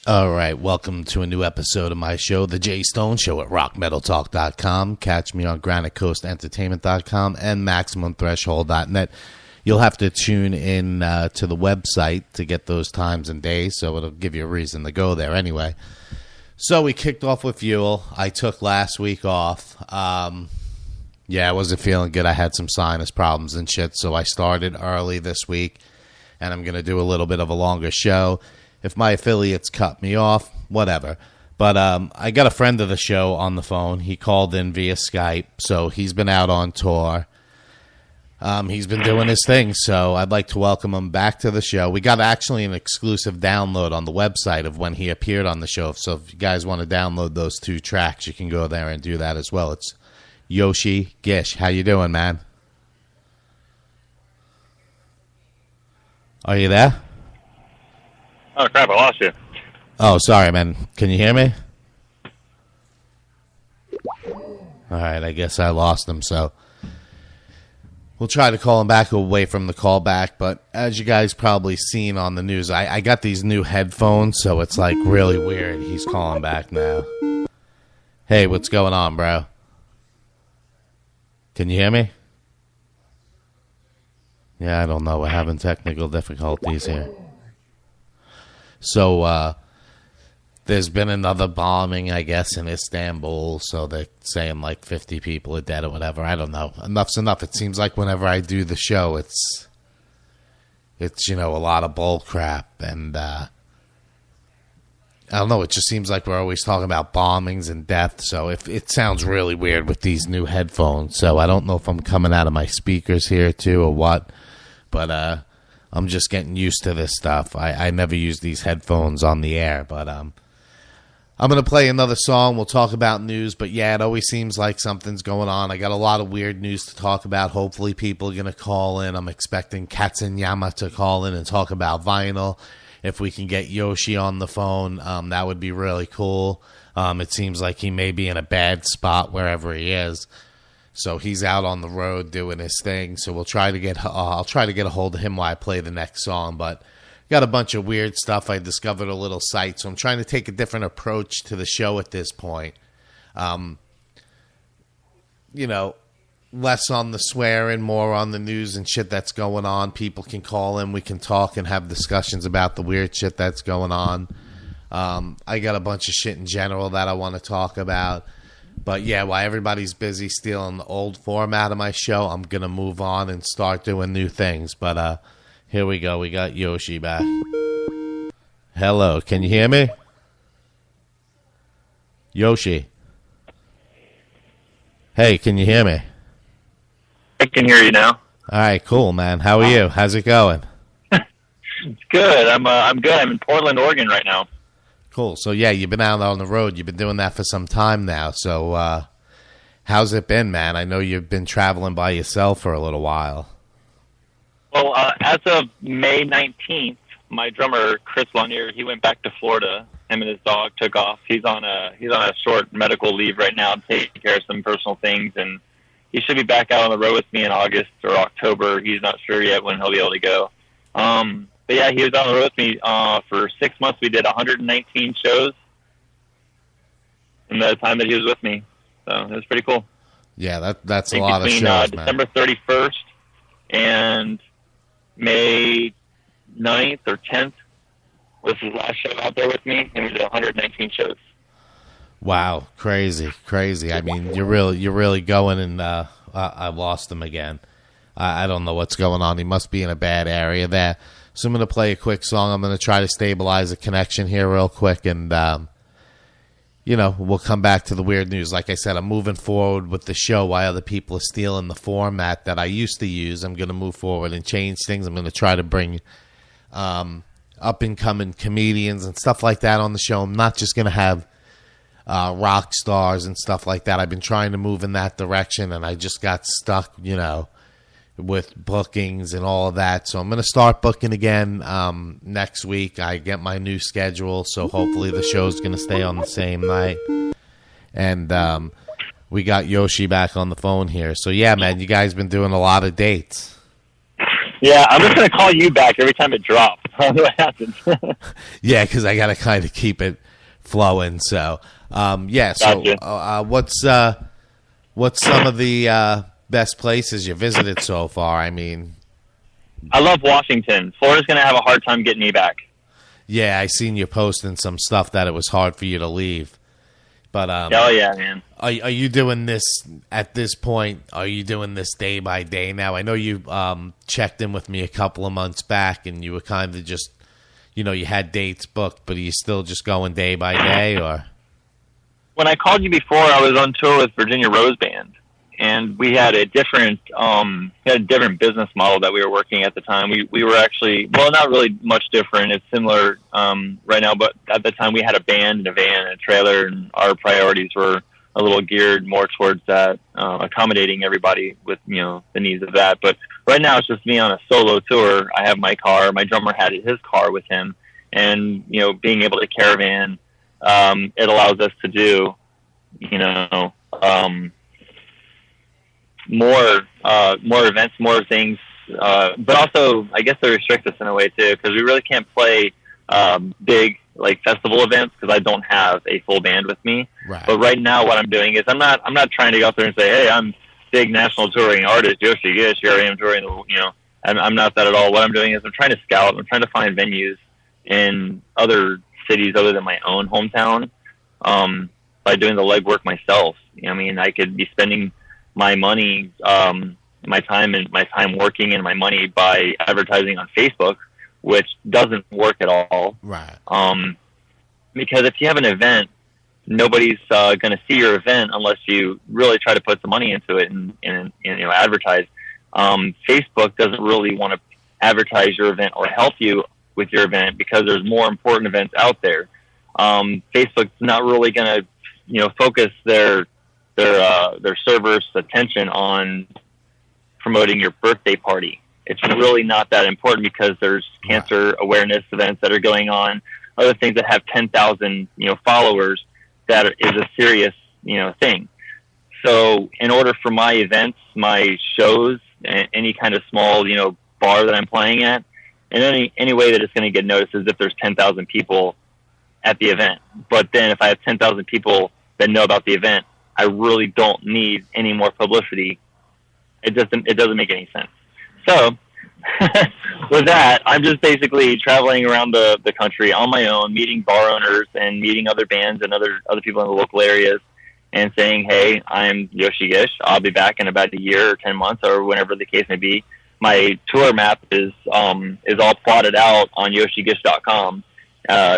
All right, welcome to a new episode of my show, The Jay Stone Show at ROCKmetalTALK.com. Catch me on GraniteCoastEntertainment.com and MaximumThreshold.net. You'll have to tune in to the website to get those times and days, so it'll give you a reason to go there anyway. So we kicked off with Fuel. I took last week off. I wasn't feeling good. I had some sinus problems and shit, so I started early this week, and I'm going to do a little bit of a longer show. If my affiliates cut me off, whatever. But I got a friend of the show on the phone. He called in via Skype, so he's been out on tour. He's been doing his thing, so I'd like to welcome him back to the show. We got actually an exclusive download on the website of when he appeared on the show. So if you guys want to download those 2 tracks, you can go there and do that as well. It's Yoshi Gish. How you doing, man? Are you there? Oh, crap, I lost you. Oh, sorry, man. Can you hear me? All right, I guess I lost him, so we'll try to call him back away from the call back. But as you guys probably seen on the news, I got these new headphones, so it's like really weird. He's calling back now. Hey, what's going on, bro? Can you hear me? Yeah, I don't know. We're having technical difficulties here. So, there's been another bombing, I guess, in Istanbul. So they're saying like 50 people are dead or whatever. I don't know. Enough's enough. It seems like whenever I do the show, it's a lot of bull crap. And, I don't know. It just seems like we're always talking about bombings and death. So if it sounds really weird with these new headphones. So I don't know if I'm coming out of my speakers here too or what. But, I'm just getting used to this stuff. I never use these headphones on the air, but I'm going to play another song. We'll talk about news, but yeah, it always seems like something's going on. I got a lot of weird news to talk about. Hopefully people are going to call in. I'm expecting Katsunyama to call in and talk about vinyl. If we can get Yoshi on the phone, that would be really cool. It seems like he may be in a bad spot wherever he is. So he's out on the road doing his thing. So I'll try to get a hold of him while I play the next song. But got a bunch of weird stuff. I discovered a little site, so I'm trying to take a different approach to the show at this point. Less on the swearing, more on the news and shit that's going on. People can call in, we can talk and have discussions about the weird shit that's going on. I got a bunch of shit in general that I want to talk about. But yeah, while everybody's busy stealing the old format of my show, I'm going to move on and start doing new things. But here we go. We got Yoshi back. Hello. Can you hear me? Yoshi. Hey, can you hear me? I can hear you now. All right, cool, man. How are you? How's it going? It's good. I'm good. I'm in Portland, Oregon right now. Cool. So, yeah, you've been out on the road. You've been doing that for some time now. So, how's it been, man? I know you've been traveling by yourself for a little while. Well, as of May 19th, my drummer, Chris Lanier, he went back to Florida. Him and his dog took off. He's on a short medical leave right now, taking care of some personal things, and he should be back out on the road with me in August or October. He's not sure yet when he'll be able to go. But yeah, he was on the road with me for 6 months. We did 119 shows in the time that he was with me. So it was pretty cool. Yeah, that's a lot of shows, man. December 31st and May 9th or 10th was his last show out there with me, and we did 119 shows. Wow, crazy. I mean, you're really going, and I lost him again. I don't know what's going on. He must be in a bad area there. So I'm going to play a quick song. I'm going to try to stabilize the connection here real quick, and, we'll come back to the weird news. Like I said, I'm moving forward with the show while other people are stealing the format that I used to use. I'm going to move forward and change things. I'm going to try to bring up-and-coming comedians and stuff like that on the show. I'm not just going to have rock stars and stuff like that. I've been trying to move in that direction, and I just got stuck, with bookings and all of that. So I'm going to start booking again next week. I get my new schedule, so hopefully the show's going to stay on the same night. And we got Yoshi back on the phone here. So yeah, man, you guys been doing a lot of dates. Yeah, I'm just going to call you back every time it drops. what happens. Yeah, because I got to kind of keep it flowing. So, yeah. So, Gotcha. what's some of the best places you visited so far? I mean, I love Washington. Florida's going to have a hard time getting me back. yeah, I seen you posting some stuff that it was hard for you to leave. But Oh yeah, man. are you doing this at this point? Are you doing this day by day now? I know you checked in with me a couple of months back, and you were kind of just, you had dates booked, but are you still just going day by day, or? When I called you before, I was on tour with Virginia Rose Band, and we had a different business model that we were working at the time. We were actually, well, not really much different. It's similar right now, but at the time we had a band and a van and a trailer, and our priorities were a little geared more towards that, accommodating everybody with the needs of that. But right now it's just me on a solo tour. I have my car. My drummer had his car with him, and being able to caravan, it allows us to do more events, more things, but also I guess they restrict us in a way too, because we really can't play big like festival events because I don't have a full band with me. Right. But right now what I'm doing is I'm not trying to go out there and say, hey, I'm big national touring artist Yoshi Gish, here I am touring I'm not that at all. What I'm doing is I'm trying to scout, I'm trying to find venues in other cities other than my own hometown, by doing the legwork myself. I could be spending my money, my time working and my money by advertising on Facebook, which doesn't work at all. Right. Because if you have an event, nobody's going to see your event unless you really try to put some money into it and advertise. Facebook doesn't really want to advertise your event or help you with your event because there's more important events out there. Facebook's not really going to focus their server's attention on promoting your birthday party. It's really not that important because there's cancer awareness events that are going on, other things that have 10,000 followers that is a serious thing. So in order for my events, my shows, any kind of small bar that I'm playing at, and any way that it's going to get noticed is if there's 10,000 people at the event. But then if I have 10,000 people that know about the event, I really don't need any more publicity. It doesn't make any sense. So with that, I'm just basically traveling around the country on my own, meeting bar owners and meeting other bands and other people in the local areas and saying, hey, I'm Yoshi Gish. I'll be back in about a year or 10 months or whenever the case may be. My tour map is all plotted out on yoshigish.com.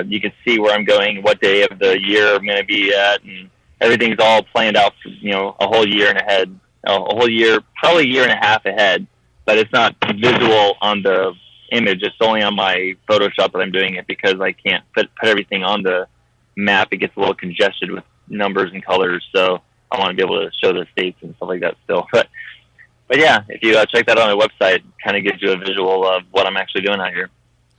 You can see where I'm going, what day of the year I'm going to be at, and everything's all planned out for, a whole year and ahead, probably a year and a half ahead, but it's not visual on the image. It's only on my Photoshop that I'm doing it because I can't put everything on the map. It gets a little congested with numbers and colors. So I want to be able to show the states and stuff like that still. But yeah, if you check that on my website, it kind of gives you a visual of what I'm actually doing out here.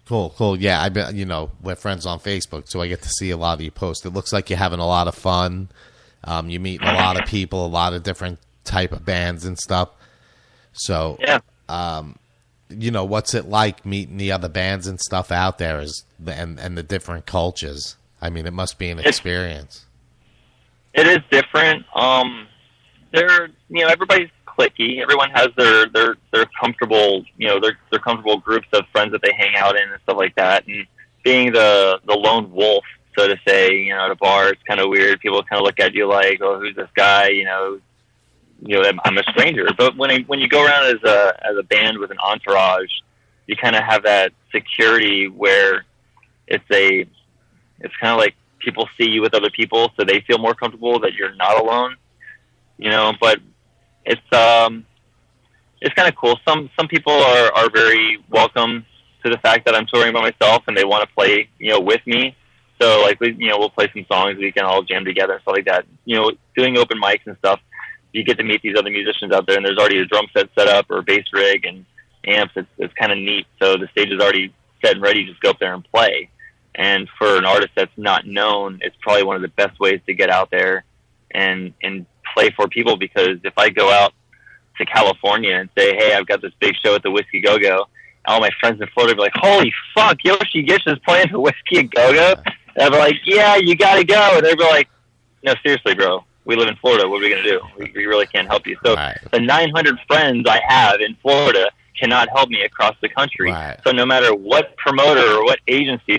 Cool. Yeah, I bet we're friends on Facebook, so I get to see a lot of your posts. It looks like you're having a lot of fun. You meet a lot of people, a lot of different type of bands and stuff. So, yeah. What's it like meeting the other bands and stuff out there, and the different cultures? I mean, it must be an experience. It is different. Everybody's cliquey. Everyone has their comfortable, their comfortable groups of friends that they hang out in and stuff like that. And being the lone wolf, so to say, at a bar, it's kind of weird. People kind of look at you like, oh, who's this guy? I'm a stranger. But when you go around as a band with an entourage, you kind of have that security where it's kind of like people see you with other people, so they feel more comfortable that you're not alone. But it's kind of cool. Some people are very welcome to the fact that I'm touring by myself and they want to play, with me. So like we'll play some songs, we can all jam together and stuff like that. Doing open mics and stuff, you get to meet these other musicians out there, and there's already a drum set up or a bass rig and amps. It's kind of neat. So the stage is already set and ready. Just go up there and play. And for an artist that's not known, it's probably one of the best ways to get out there and play for people, because if I go out to California and say, hey, I've got this big show at the Whiskey Go-Go, all my friends in Florida would be like, holy fuck, Yoshi Gish is playing for Whiskey a Go-Go? And I'd be like, yeah, you gotta go. And they'd be like, no, seriously, bro. We live in Florida. What are we going to do? We really can't help you. So the 900 friends I have in Florida cannot help me across the country. So no matter what promoter or what agency